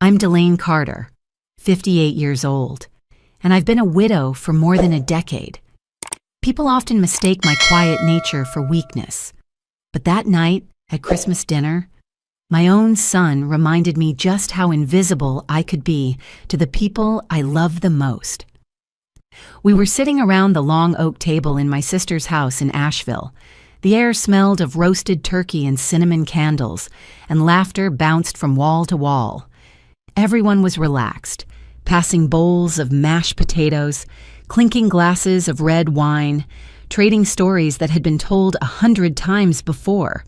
I'm Delane Carter, 58 years old, and I've been a widow for more than a decade. People often mistake my quiet nature for weakness, but that night at Christmas dinner, my own son reminded me just how invisible I could be to the people I love the most. We were sitting around the long oak table in my sister's house in Asheville. The air smelled of roasted turkey and cinnamon candles, and laughter bounced from wall to wall. Everyone was relaxed, passing bowls of mashed potatoes, clinking glasses of red wine, trading stories that had been told 100 times before.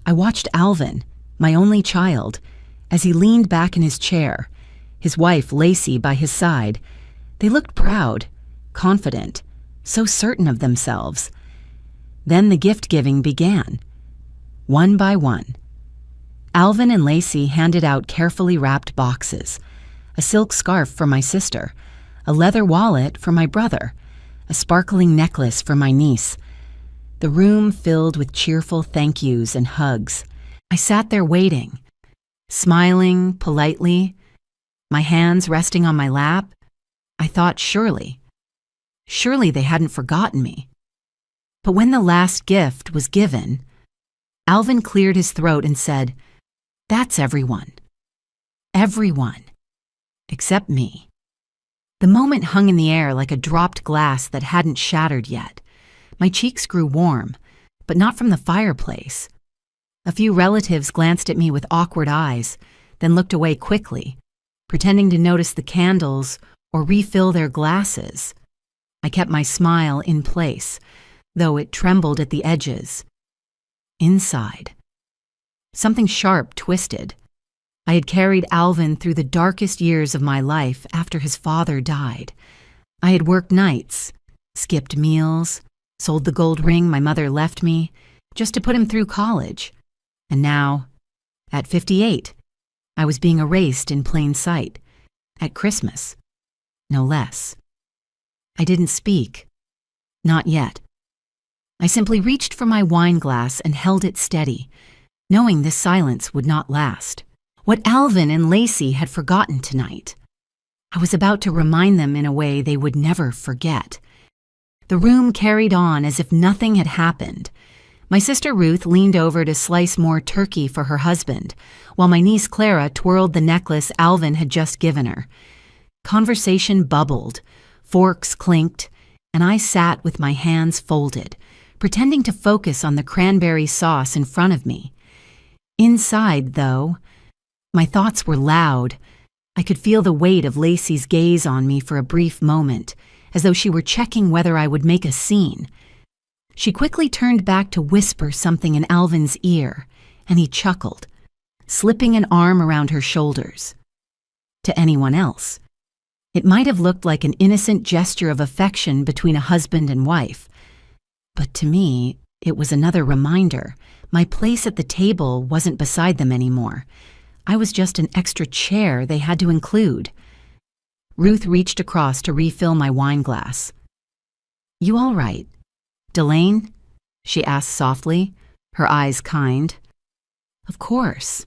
I watched Alvin, my only child, as he leaned back in his chair, his wife Lacey by his side. They looked proud, confident, so certain of themselves. Then the gift-giving began, one by one. Alvin and Lacey handed out carefully wrapped boxes, a silk scarf for my sister, a leather wallet for my brother, a sparkling necklace for my niece. The room filled with cheerful thank yous and hugs. I sat there waiting, smiling politely, my hands resting on my lap. I thought surely they hadn't forgotten me. But when the last gift was given, Alvin cleared his throat and said, "That's everyone. Everyone. Except me." The moment hung in the air like a dropped glass that hadn't shattered yet. My cheeks grew warm, but not from the fireplace. A few relatives glanced at me with awkward eyes, then looked away quickly, pretending to notice the candles or refill their glasses. I kept my smile in place, though it trembled at the edges. Inside, something sharp twisted. I had carried Alvin through the darkest years of my life after his father died. I had worked nights, skipped meals, sold the gold ring my mother left me just to put him through college. And now, at 58, I was being erased in plain sight, at Christmas, no less. I didn't speak. Not yet. I simply reached for my wine glass and held it steady, knowing this silence would not last. What Alvin and Lacey had forgotten tonight, I was about to remind them in a way they would never forget. The room carried on as if nothing had happened. My sister Ruth leaned over to slice more turkey for her husband, while my niece Clara twirled the necklace Alvin had just given her. Conversation bubbled, forks clinked, and I sat with my hands folded, pretending to focus on the cranberry sauce in front of me. Inside, though, my thoughts were loud. I could feel the weight of Lacey's gaze on me for a brief moment, as though she were checking whether I would make a scene. She quickly turned back to whisper something in Alvin's ear, and he chuckled, slipping an arm around her shoulders. To anyone else, it might have looked like an innocent gesture of affection between a husband and wife. But to me, it was another reminder. My place at the table wasn't beside them anymore. I was just an extra chair they had to include. Ruth reached across to refill my wine glass. "You all right, Delane?" she asked softly, her eyes kind. "Of course,"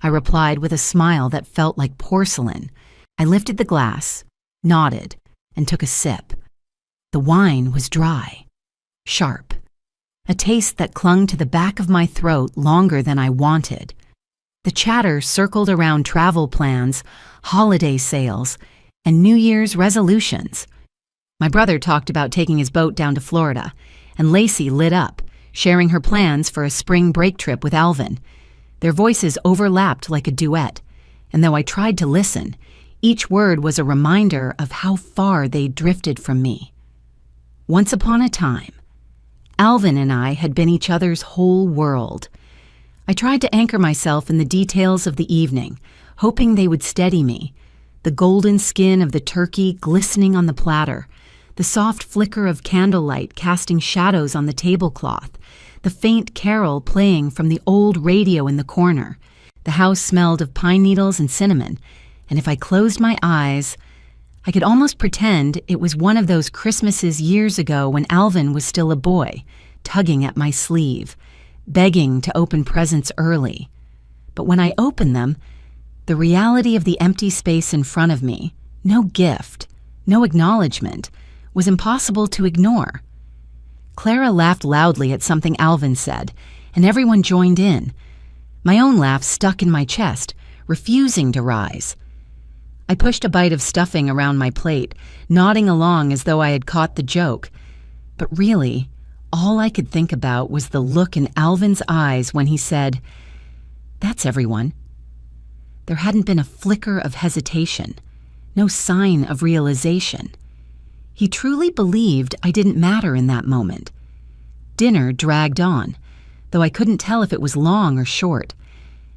I replied with a smile that felt like porcelain. I lifted the glass, nodded, and took a sip. The wine was dry, sharp, a taste that clung to the back of my throat longer than I wanted. The chatter circled around travel plans, holiday sales, and New Year's resolutions. My brother talked about taking his boat down to Florida, and Lacey lit up, sharing her plans for a spring break trip with Alvin. Their voices overlapped like a duet, and though I tried to listen, each word was a reminder of how far they drifted from me. Once upon a time, Alvin and I had been each other's whole world. I tried to anchor myself in the details of the evening, hoping they would steady me. The golden skin of the turkey glistening on the platter, the soft flicker of candlelight casting shadows on the tablecloth, the faint carol playing from the old radio in the corner. The house smelled of pine needles and cinnamon, and if I closed my eyes, I could almost pretend it was one of those Christmases years ago when Alvin was still a boy, tugging at my sleeve, begging to open presents early. But when I opened them, The reality of the empty space in front of me, no gift, no acknowledgement, was impossible to ignore. Clara laughed loudly at something Alvin said, and everyone joined in. My own laugh stuck in my chest, refusing to rise. I pushed a bite of stuffing around my plate, nodding along as though I had caught the joke. But really, all I could think about was the look in Alvin's eyes when he said, "That's everyone." There hadn't been a flicker of hesitation, no sign of realization. He truly believed I didn't matter in that moment. Dinner dragged on, though I couldn't tell if it was long or short.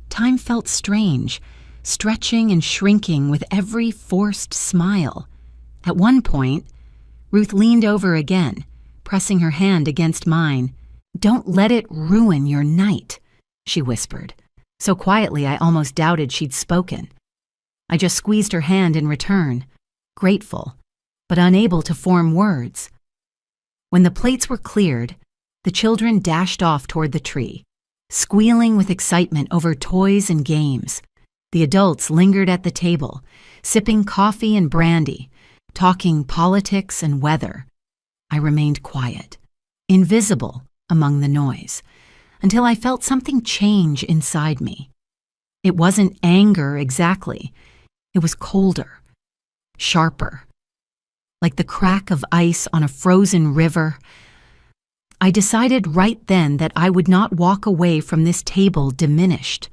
Time felt strange, stretching and shrinking with every forced smile. At one point, Ruth leaned over again, pressing her hand against mine. "Don't let it ruin your night," she whispered, so quietly I almost doubted she'd spoken. I just squeezed her hand in return, grateful, but unable to form words. When the plates were cleared, the children dashed off toward the tree, squealing with excitement over toys and games. The adults lingered at the table, sipping coffee and brandy, talking politics and weather. I remained quiet, invisible among the noise, until I felt something change inside me. It wasn't anger exactly. It was colder, sharper, like the crack of ice on a frozen river. I decided right then that I would not walk away from this table diminished.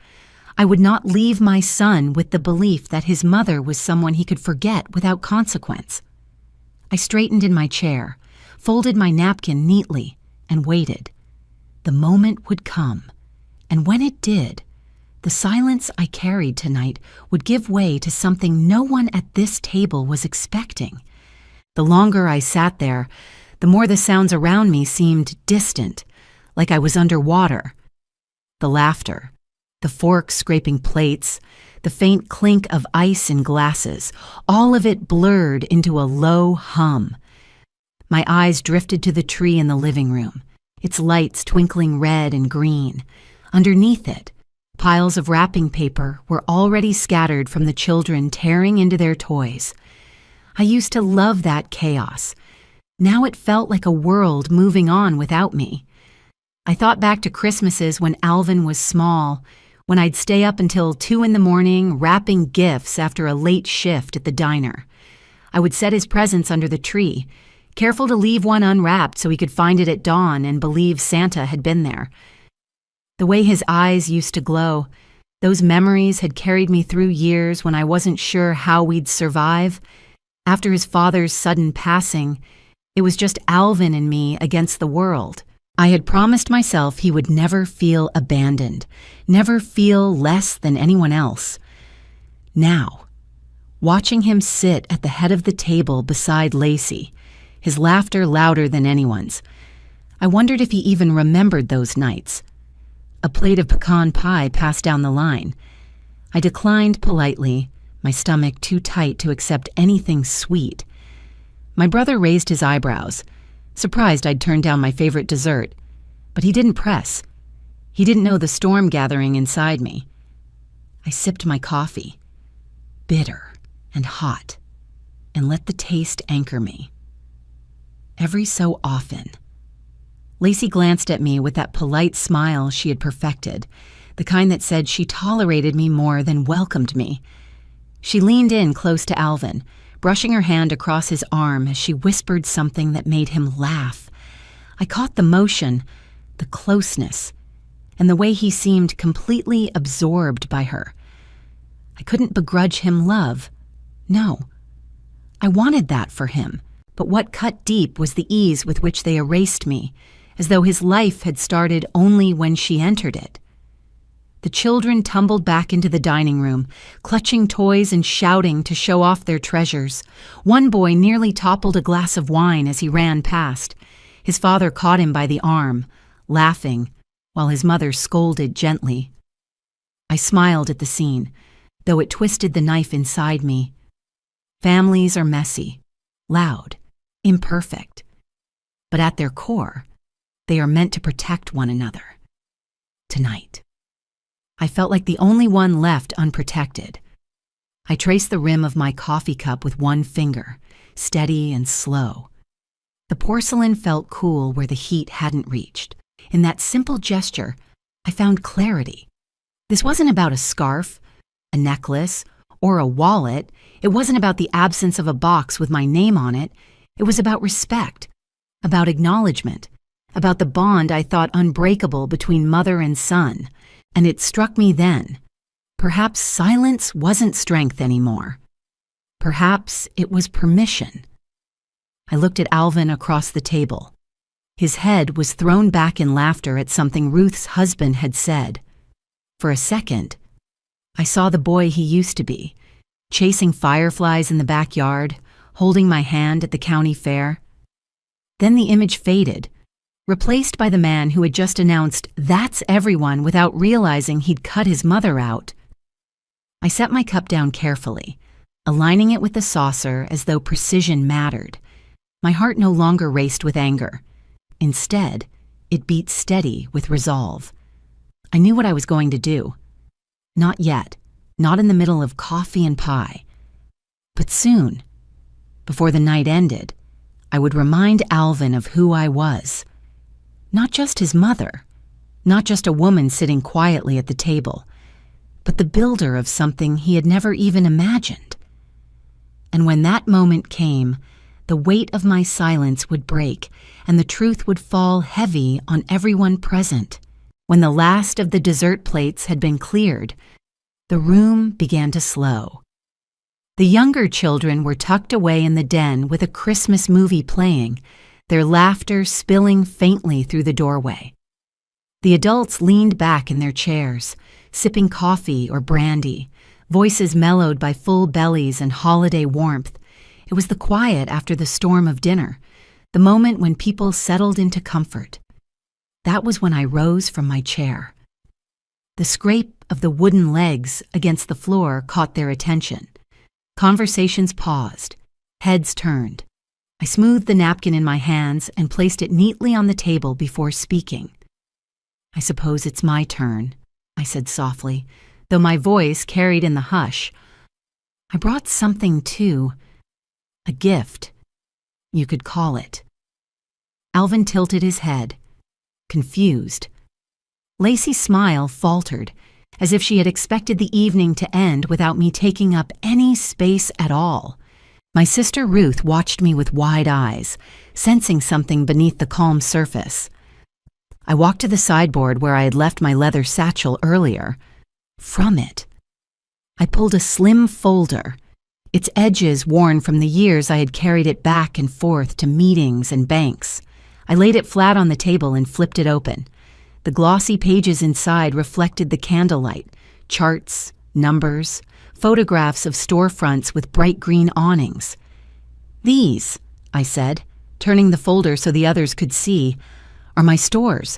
I would not leave my son with the belief that his mother was someone he could forget without consequence. I straightened in my chair, folded my napkin neatly, and waited. The moment would come, and when it did, the silence I carried tonight would give way to something no one at this table was expecting. The longer I sat there, the more the sounds around me seemed distant, like I was underwater. The laughter, the forks scraping plates, the faint clink of ice in glasses, all of it blurred into a low hum. My eyes drifted to the tree in the living room, its lights twinkling red and green. Underneath it, piles of wrapping paper were already scattered from the children tearing into their toys. I used to love that chaos. Now it felt like a world moving on without me. I thought back to Christmases when Alvin was small, when I'd stay up until 2 a.m. wrapping gifts after a late shift at the diner. I would set his presents under the tree, careful to leave one unwrapped so he could find it at dawn and believe Santa had been there. The way his eyes used to glow, those memories had carried me through years when I wasn't sure how we'd survive. After his father's sudden passing, it was just Alvin and me against the world. I had promised myself he would never feel abandoned, never feel less than anyone else. Now, watching him sit at the head of the table beside Lacey, his laughter louder than anyone's, I wondered if he even remembered those nights. A plate of pecan pie passed down the line. I declined politely, my stomach too tight to accept anything sweet. My brother raised his eyebrows, surprised I'd turned down my favorite dessert, but he didn't press. He didn't know the storm gathering inside me. I sipped my coffee, bitter and hot, and let the taste anchor me. Every so often, Lacey glanced at me with that polite smile she had perfected, the kind that said she tolerated me more than welcomed me. She leaned in close to Alvin, brushing her hand across his arm as she whispered something that made him laugh. I caught the motion, the closeness, and the way he seemed completely absorbed by her. I couldn't begrudge him love. No. I wanted that for him, but what cut deep was the ease with which they erased me, as though his life had started only when she entered it. The children tumbled back into the dining room, clutching toys and shouting to show off their treasures. One boy nearly toppled a glass of wine as he ran past. His father caught him by the arm, laughing, while his mother scolded gently. I smiled at the scene, though it twisted the knife inside me. Families are messy, loud, imperfect, but at their core, they are meant to protect one another. Tonight, I felt like the only one left unprotected, I traced the rim of my coffee cup with one finger, steady and slow. The porcelain felt cool where the heat hadn't reached. In that simple gesture, I found clarity. This wasn't about a scarf, a necklace, or a wallet. It wasn't about the absence of a box with my name on it. It was about respect, about acknowledgement, about the bond I thought unbreakable between mother and son. And it struck me then. Perhaps silence wasn't strength anymore. Perhaps it was permission. I looked at Alvin across the table. His head was thrown back in laughter at something Ruth's husband had said. For a second, I saw the boy he used to be, chasing fireflies in the backyard, holding my hand at the county fair. Then the image faded, replaced by the man who had just announced, "That's everyone," without realizing he'd cut his mother out. I set my cup down carefully, aligning it with the saucer as though precision mattered. My heart no longer raced with anger. Instead, it beat steady with resolve. I knew what I was going to do. Not yet, not in the middle of coffee and pie. But soon, before the night ended, I would remind Alvin of who I was. Not just his mother, not just a woman sitting quietly at the table, but the builder of something he had never even imagined. And when that moment came, the weight of my silence would break, and the truth would fall heavy on everyone present. When the last of the dessert plates had been cleared, the room began to slow. The younger children were tucked away in the den with a Christmas movie playing, their laughter spilling faintly through the doorway. The adults leaned back in their chairs, sipping coffee or brandy, voices mellowed by full bellies and holiday warmth. It was the quiet after the storm of dinner, the moment when people settled into comfort. That was when I rose from my chair. The scrape of the wooden legs against the floor caught their attention. Conversations paused, heads turned. I smoothed the napkin in my hands and placed it neatly on the table before speaking. "I suppose it's my turn," I said softly, though my voice carried in the hush. "I brought something too. A gift, you could call it." Alvin tilted his head, confused. Lacey's smile faltered, as if she had expected the evening to end without me taking up any space at all. My sister Ruth watched me with wide eyes, sensing something beneath the calm surface. I walked to the sideboard where I had left my leather satchel earlier. From it, I pulled a slim folder, its edges worn from the years I had carried it back and forth to meetings and banks. I laid it flat on the table and flipped it open. The glossy pages inside reflected the candlelight, charts, numbers, photographs of storefronts with bright green awnings. "These," I said, turning the folder so the others could see, "are my stores,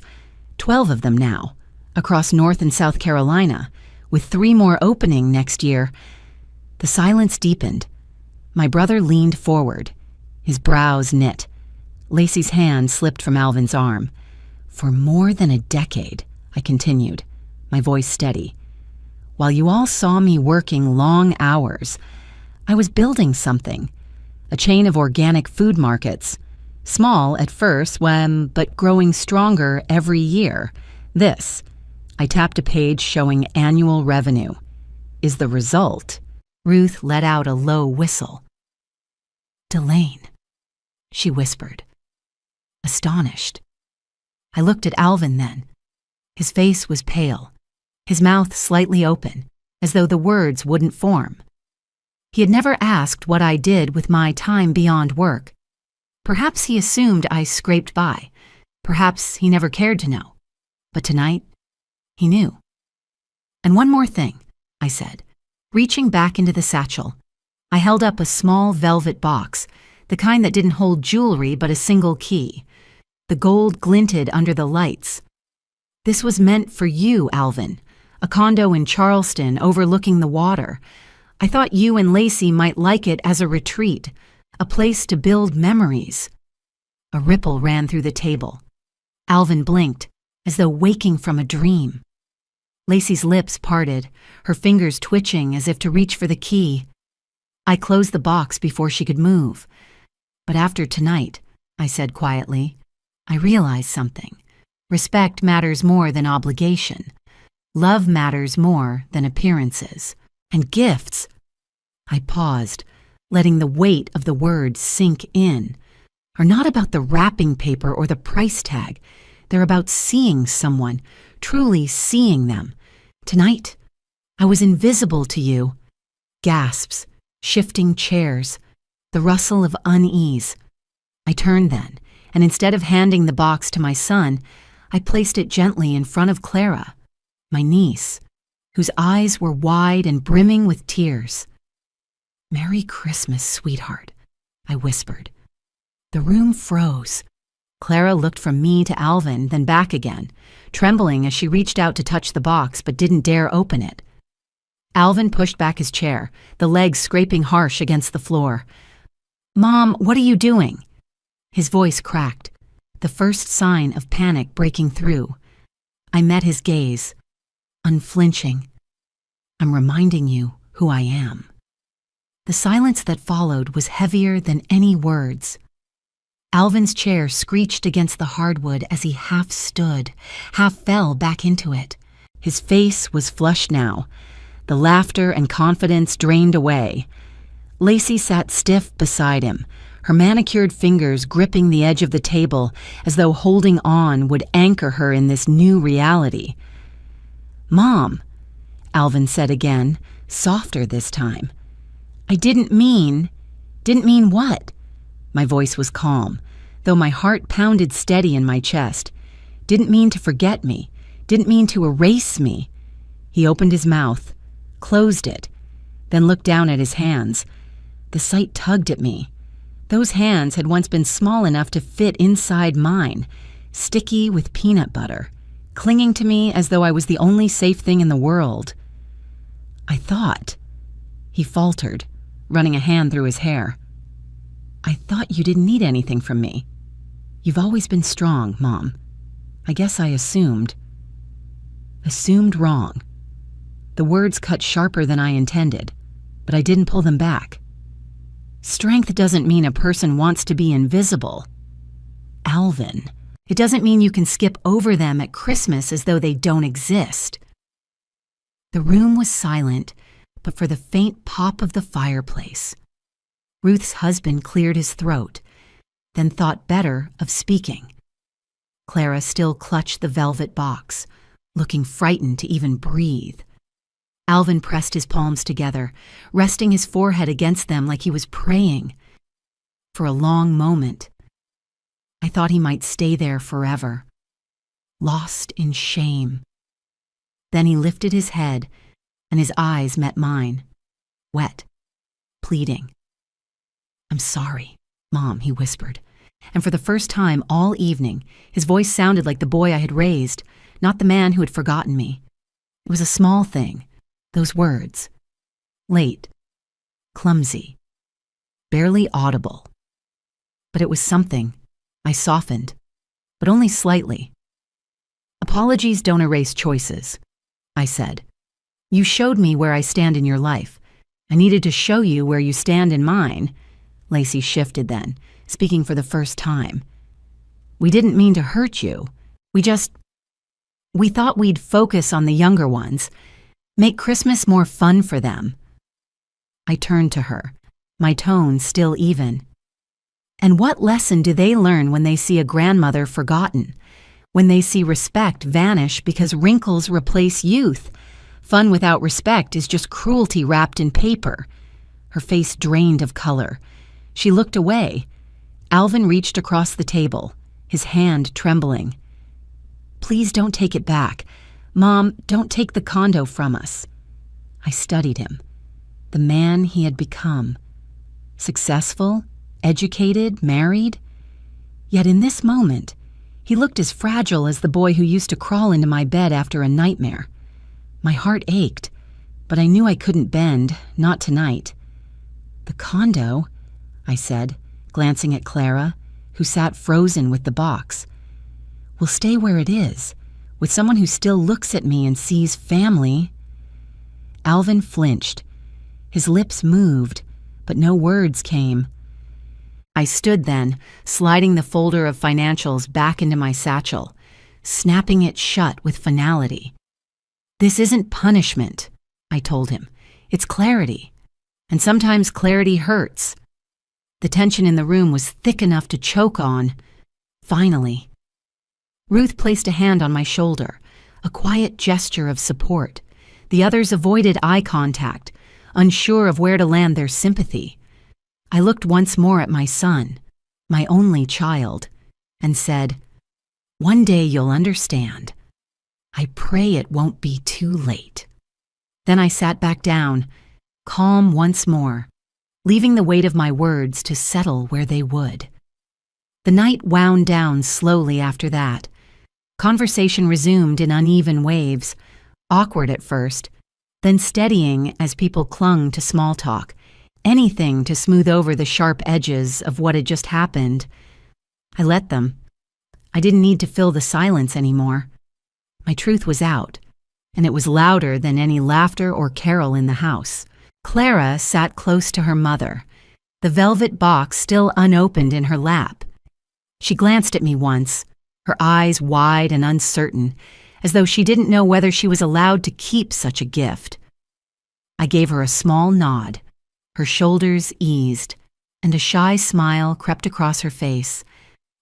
12 of them now, across North and South Carolina, with 3 more opening next year." The silence deepened. My brother leaned forward, his brows knit. Lacey's hand slipped from Alvin's arm. "For more than a decade," I continued, my voice steady, "while you all saw me working long hours, I was building something, a chain of organic food markets, small at first, but growing stronger every year. This," I tapped a page showing annual revenue, "is the result." Ruth let out a low whistle. "Delane," she whispered, astonished. I looked at Alvin then. His face was pale, his mouth slightly open, as though the words wouldn't form. He had never asked what I did with my time beyond work. Perhaps he assumed I scraped by. Perhaps he never cared to know. But tonight, he knew. "And one more thing," I said, reaching back into the satchel. I held up a small velvet box, the kind that didn't hold jewelry but a single key. The gold glinted under the lights. "This was meant for you, Alvin, a condo in Charleston overlooking the water. I thought you and Lacey might like it as a retreat, a place to build memories." A ripple ran through the table. Alvin blinked, as though waking from a dream. Lacey's lips parted, her fingers twitching as if to reach for the key. I closed the box before she could move. But after tonight, I said quietly, I realized something. Respect matters more than obligation. Love matters more than appearances. And gifts. I paused, letting the weight of the words sink in, are not about the wrapping paper or the price tag. They're about seeing someone, truly seeing them. Tonight, I was invisible to you. Gasps, shifting chairs, the rustle of unease. I turned then, and instead of handing the box to my son, I placed it gently in front of Clara, my niece, whose eyes were wide and brimming with tears. "Merry Christmas, sweetheart," I whispered. The room froze. Clara looked from me to Alvin, then back again, trembling as she reached out to touch the box but didn't dare open it. Alvin pushed back his chair, the legs scraping harsh against the floor. "Mom, what are you doing?" His voice cracked, the first sign of panic breaking through. I met his gaze, unflinching. "I'm reminding you who I am." The silence that followed was heavier than any words. Alvin's chair screeched against the hardwood as he half stood, half fell back into it. His face was flushed now, the laughter and confidence drained away. Lacey sat stiff beside him, her manicured fingers gripping the edge of the table as though holding on would anchor her in this new reality. "Mom," Alvin said again, softer this time. "I didn't mean what?" My voice was calm, though my heart pounded steady in my chest. "Didn't mean to forget me. Didn't mean to erase me." He opened his mouth, closed it, then looked down at his hands. The sight tugged at me. Those hands had once been small enough to fit inside mine, sticky with peanut butter, clinging to me as though I was the only safe thing in the world. "I thought," he faltered, running a hand through his hair. "I thought you didn't need anything from me. You've always been strong, Mom. I guess I assumed." Assumed wrong. The words cut sharper than I intended, but I didn't pull them back. Strength doesn't mean a person wants to be invisible. Alvin, it doesn't mean you can skip over them at Christmas as though they don't exist. The room was silent, but for the faint pop of the fireplace. Ruth's husband cleared his throat, then thought better of speaking. Clara still clutched the velvet box, looking frightened to even breathe. Alvin pressed his palms together, resting his forehead against them like he was praying. For a long moment, I thought he might stay there forever, lost in shame. Then he lifted his head, and his eyes met mine, wet, pleading. "I'm sorry, Mom," he whispered, and for the first time all evening, his voice sounded like the boy I had raised, not the man who had forgotten me. It was a small thing, those words. Late, clumsy, barely audible. But it was something. I softened, but only slightly. "Apologies don't erase choices," I said. "You showed me where I stand in your life. I needed to show you where you stand in mine." Lacey shifted then, speaking for the first time. "We didn't mean to hurt you. We thought we'd focus on the younger ones, make Christmas more fun for them." I turned to her, my tone still even. "And what lesson do they learn when they see a grandmother forgotten? When they see respect vanish because wrinkles replace youth? Fun without respect is just cruelty wrapped in paper." Her face drained of color. She looked away. Alvin reached across the table, his hand trembling. "Please don't take it back. Mom, don't take the condo from us." I studied him, the man he had become. Successful, educated, married. Yet in this moment, he looked as fragile as the boy who used to crawl into my bed after a nightmare. My heart ached, but I knew I couldn't bend, not tonight. "The condo," I said, glancing at Clara, who sat frozen with the box. "We'll stay where it is. with someone who still looks at me and sees family. Alvin flinched. His lips moved, but no words came. I stood then, sliding the folder of financials back into my satchel, snapping it shut with finality. "This isn't punishment," I told him. "It's clarity. And sometimes clarity hurts." The tension in the room was thick enough to choke on. Finally. Ruth placed a hand on my shoulder, a quiet gesture of support. The others avoided eye contact, unsure of where to land their sympathy. I looked once more at my son, my only child, and said, "One day you'll understand. I pray it won't be too late." Then I sat back down, calm once more, leaving the weight of my words to settle where they would. The night wound down slowly after that. Conversation resumed in uneven waves, awkward at first, then steadying as people clung to small talk, anything to smooth over the sharp edges of what had just happened. I let them. I didn't need to fill the silence anymore. My truth was out, and it was louder than any laughter or carol in the house. Clara sat close to her mother, the velvet box still unopened in her lap. She glanced at me once, her eyes wide and uncertain, as though she didn't know whether she was allowed to keep such a gift. I gave her a small nod. Her shoulders eased, and a shy smile crept across her face.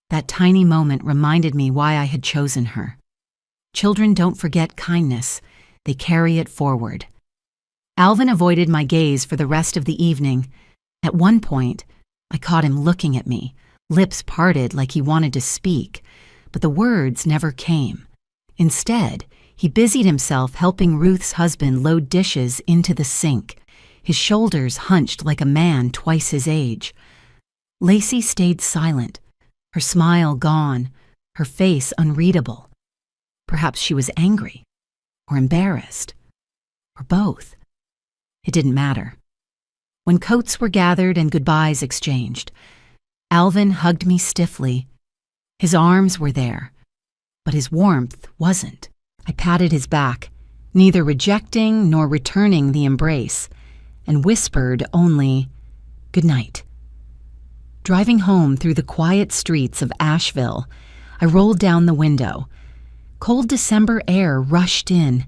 That tiny moment reminded me why I had chosen her. Children don't forget kindness. They carry it forward. Alvin avoided my gaze for the rest of the evening. At one point, I caught him looking at me, lips parted like he wanted to speak, but the words never came. Instead, he busied himself helping Ruth's husband load dishes into the sink, his shoulders hunched like a man twice his age. Lacey stayed silent, her smile gone, her face unreadable. Perhaps she was angry, or embarrassed, or both. It didn't matter. When coats were gathered and goodbyes exchanged, Alvin hugged me stiffly. His arms were there, but his warmth wasn't. I patted his back, neither rejecting nor returning the embrace, and whispered only, "Good night." Driving home through the quiet streets of Asheville, I rolled down the window. Cold December air rushed in,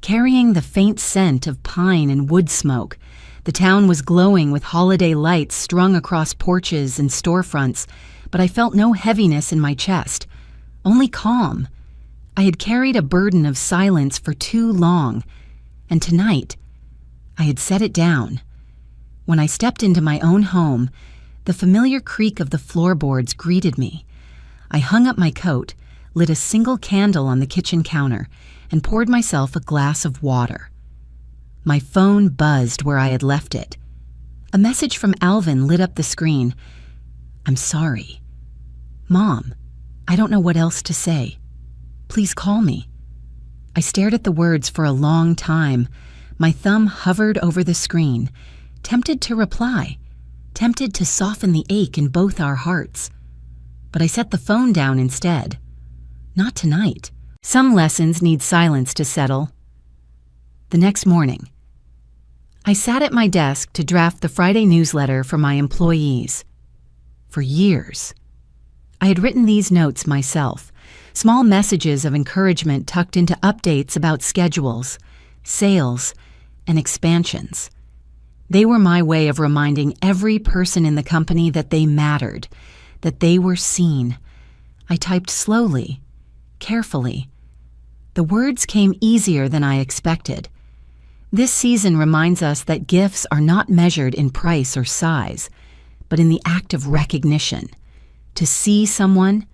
carrying the faint scent of pine and wood smoke. The town was glowing with holiday lights strung across porches and storefronts, but I felt no heaviness in my chest, only calm. I had carried a burden of silence for too long, and tonight, I had set it down. When I stepped into my own home, the familiar creak of the floorboards greeted me. I hung up my coat, lit a single candle on the kitchen counter, and poured myself a glass of water. My phone buzzed where I had left it. A message from Alvin lit up the screen. "I'm sorry. Mom, I don't know what else to say. Please call me." I stared at the words for a long time. My thumb hovered over the screen, tempted to reply, tempted to soften the ache in both our hearts. But I set the phone down instead. Not tonight. Some lessons need silence to settle. The next morning, I sat at my desk to draft the Friday newsletter for my employees. For years, I had written these notes myself, small messages of encouragement tucked into updates about schedules, sales, and expansions. They were my way of reminding every person in the company that they mattered, that they were seen. I typed slowly, carefully. The words came easier than I expected. This season reminds us that gifts are not measured in price or size, but in the act of recognition. To see someone,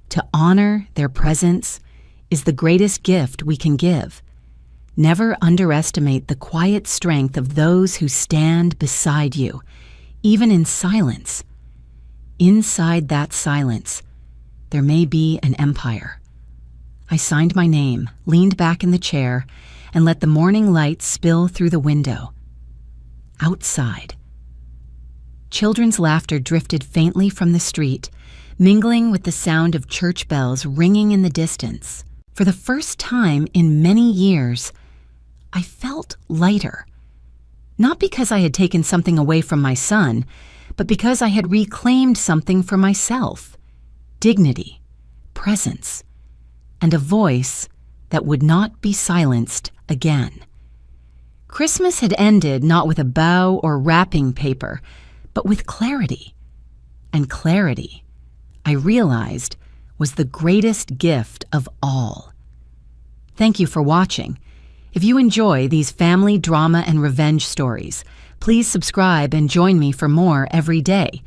to honor their presence, is the greatest gift we can give. Never underestimate the quiet strength of those who stand beside you, even in silence. Inside that silence, there may be an empire. I signed my name, leaned back in the chair, and let the morning light spill through the window. Outside, children's laughter drifted faintly from the street, mingling with the sound of church bells ringing in the distance. For the first time in many years, I felt lighter. Not because I had taken something away from my son, but because I had reclaimed something for myself: dignity, presence, and a voice that would not be silenced again. Christmas had ended not with a bow or wrapping paper, but with clarity. And clarity, I realized, was the greatest gift of all. Thank you for watching. If you enjoy these family drama and revenge stories, please subscribe and join me for more every day.